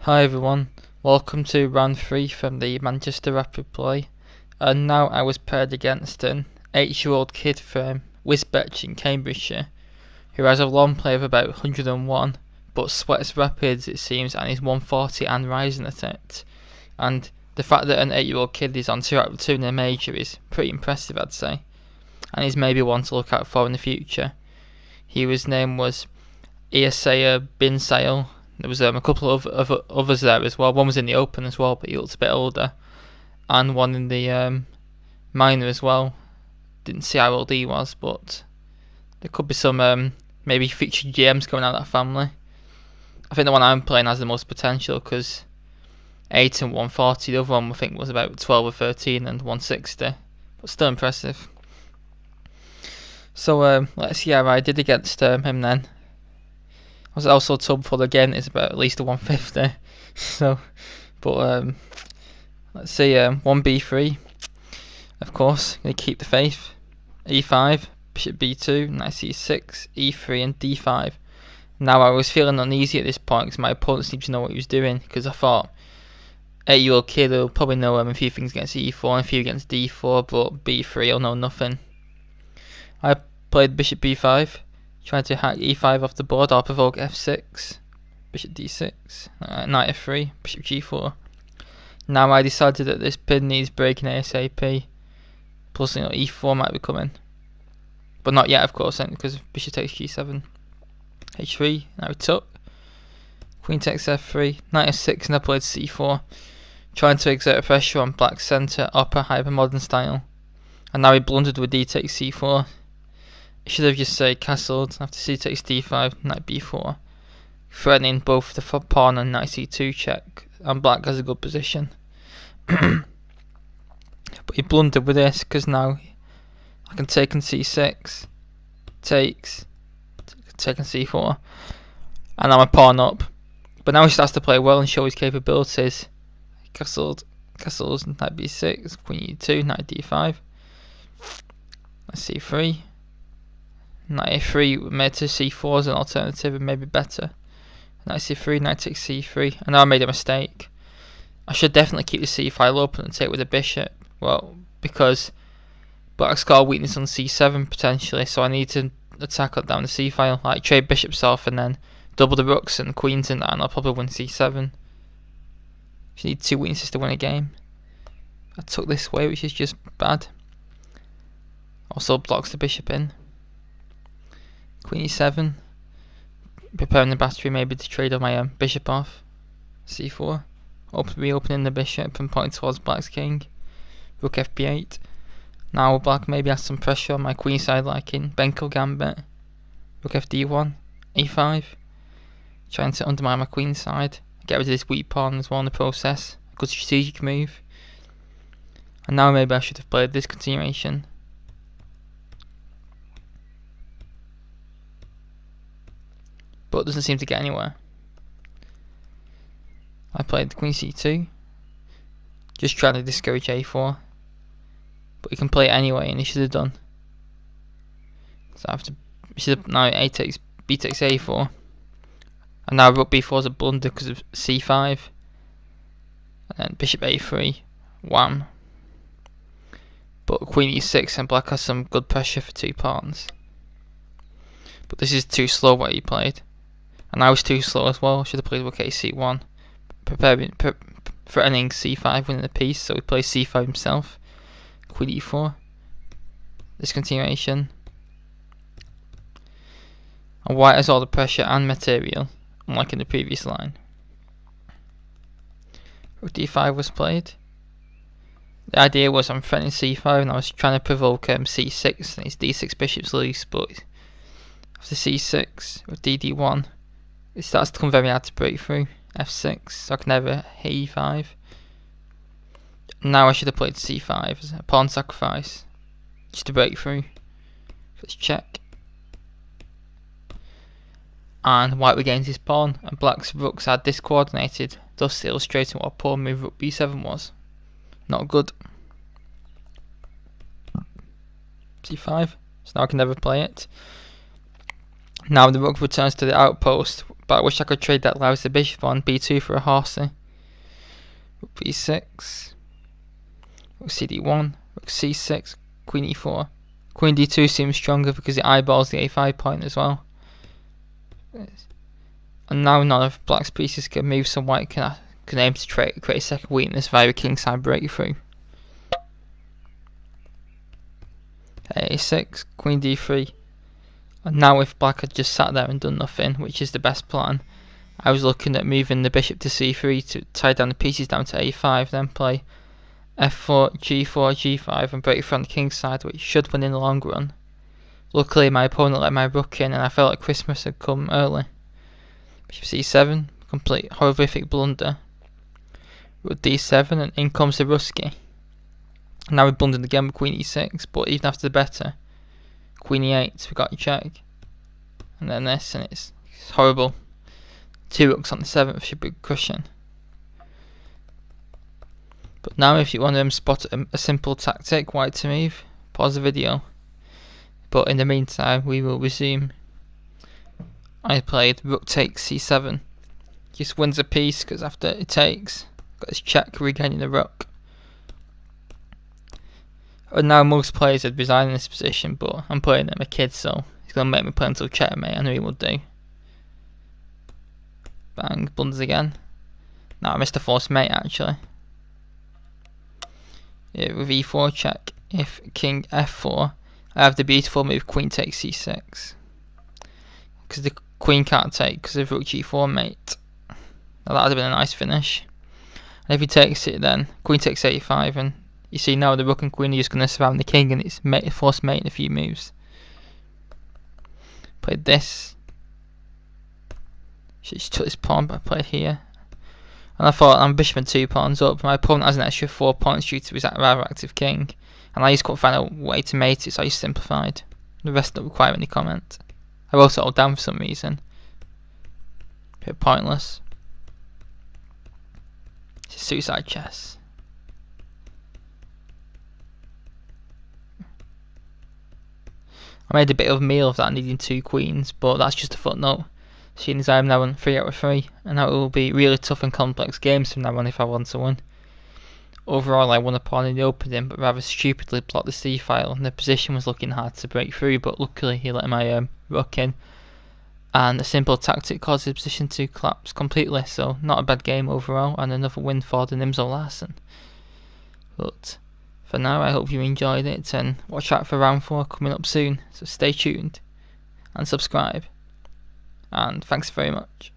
Hi everyone, welcome to round 3 from the Manchester Rapid Play, and now I was paired against an 8-year-old kid from Wisbech in Cambridgeshire who has a long play of about 101 but sweats rapids it seems and is 140 and rising at it, and the fact that an 8-year-old kid is on 2 out of 2 in a major is pretty impressive I'd say, and he's maybe one to look out for in the future. His name was Ieyessa Bin-Suhayl. There was a couple of others there as well. One was in the Open as well, but he looked a bit older, and one in the minor as well. Didn't see how old he was, but there could be some maybe featured GMs coming out of that family. I think the one I'm playing has the most potential because 8 and 140. The other one I think was about 12 or 13 and 160, but still impressive. So let's see how I did against him then. I was also told before again it's about at least a 150. So, but let's see, 1b3. Of course, gonna keep the faith. E5, bishop b2, knight c6, e3 and d5. Now I was feeling uneasy at this point because my opponent seemed to know what he was doing, because I thought 8-year-old kid will probably know a few things against e4 and a few against d4, but b3 will know nothing. I played bishop b5. Trying to hack e5 off the board or provoke f6, bishop d6, knight f3, bishop g4. Now I decided that this pin needs breaking ASAP, plus e4 might be coming, but not yet of course, because bishop takes g7, h3, now we took, queen takes f3, knight f6, and I played c4, trying to exert pressure on black's centre, upper hyper modern style, and now he blundered with d takes c4. Should have just castled after c takes d5, knight b4, threatening both the pawn and knight c2 check, and black has a good position. But he blundered with this because now I can take on c6, takes, taking c4, and I'm a pawn up. But now he starts to play well and show his capabilities. Castles, knight b6, queen e2, knight d5, knight c3. Knight a3 made to c4 as an alternative and maybe better. Knight c3, knight takes c3, and now I made a mistake. I should definitely keep the c file open and take with the bishop. Well, because black's got a weakness on c7 potentially, so I need to attack it down the c file, like trade bishops off and then double the rooks and queens in that, and I'll probably win c7. You need 2 weaknesses to win a game. I took this way, which is just bad. Also blocks the bishop in. Queen e7, preparing the battery maybe to trade on my bishop off. c4, reopening the bishop and pointing towards black's king. Rook fb8. Now black maybe has some pressure on my queen side, like in Benko gambit. Rook fd1, e5, trying to undermine my queen side, get rid of this weak pawn as well in the process. A good strategic move. And now maybe I should have played this continuation. But it doesn't seem to get anywhere. I played the queen c2, just trying to discourage a4, but he can play it anyway, and he should have done. So I have to, now b takes a4, and now rook b4 is a blunder because of c5, and then bishop a3, wham. But queen e6, and black has some good pressure for 2 pawns. But this is too slow what he played. And I was too slow as well. Should have played rook a1, threatening c5, winning the piece. So he plays c5 himself. Queen e4. Discontinuation. And white has all the pressure and material, unlike in the previous line. Rook d5 was played. The idea was I'm threatening c5 and I was trying to provoke c6 and his d6 bishop's loose, but after c6 with dd1. It starts to become very hard to break through. f6, so I can never hit e5. Now I should have played c5 as a pawn sacrifice, just to break through. Let's check. And white regains his pawn, and black's rooks are discoordinated, thus illustrating what a poor move rook b7 was. Not good. c5, so now I can never play it. Now the rook returns to the outpost. but I wish I could trade that lousy bishop on b2 for a horsey. Rook b6, rook cd1, rook c6, queen e4. Queen d2 seems stronger because it eyeballs the a5 point as well. And now none of black's pieces can move, so white can aim to create a second weakness via a kingside breakthrough. a6, queen d3. And now if black had just sat there and done nothing, which is the best plan, I was looking at moving the bishop to c3 to tie down the pieces down to a5, then play f4, g4, g5 and break through on the king's side, which should win in the long run. Luckily my opponent let my rook in and I felt like Christmas had come early. Bishop c7, complete horrific blunder. Rook d7 and in comes the Rusky. Now we blundered again with queen e6, but even after the better, queen e8, we got a check. And then this, and it's horrible. 2 rooks on the 7th should be crushing. But now if you want to spot a simple tactic, white to move, pause the video. But in the meantime we will resume. I played rook takes c7. Just wins a piece because after it takes, got his check regaining the rook. And now most players would resign in this position, but I'm playing them a kid, so he's going to make me play until checkmate. I know he will do. Bang, blunders again. No, I missed a forced mate actually. Yeah, with e4 check. If king f4, I have the beautiful move queen takes c6. Because the queen can't take because of rook g4 mate. Now that would have been a nice finish. And if he takes it then, queen takes a5 and you see now the rook and queen are just going to surround the king and it's forced mate in a few moves. Played this. Should just took this pawn, but I played here. And I thought I'm bishop and 2 pawns up. My opponent has an extra 4 pawns due to his rather active king. And I just couldn't find a way to mate it, so I just simplified. The rest don't require any comment. I wrote it all down for some reason. Bit pointless. It's a suicide chess. I made a bit of a meal of that needing 2 queens, but that's just a footnote, seeing as I am now on 3 out of 3, and that will be really tough and complex games from now on if I want to win. Overall I won a pawn in the opening, but rather stupidly blocked the c-file, and the position was looking hard to break through, but luckily he let my rook in, and a simple tactic caused the position to collapse completely, so not a bad game overall, and another win for the Nimzo Larsen. But for now I hope you enjoyed it, and watch out for round 4 coming up soon, so stay tuned and subscribe, and thanks very much.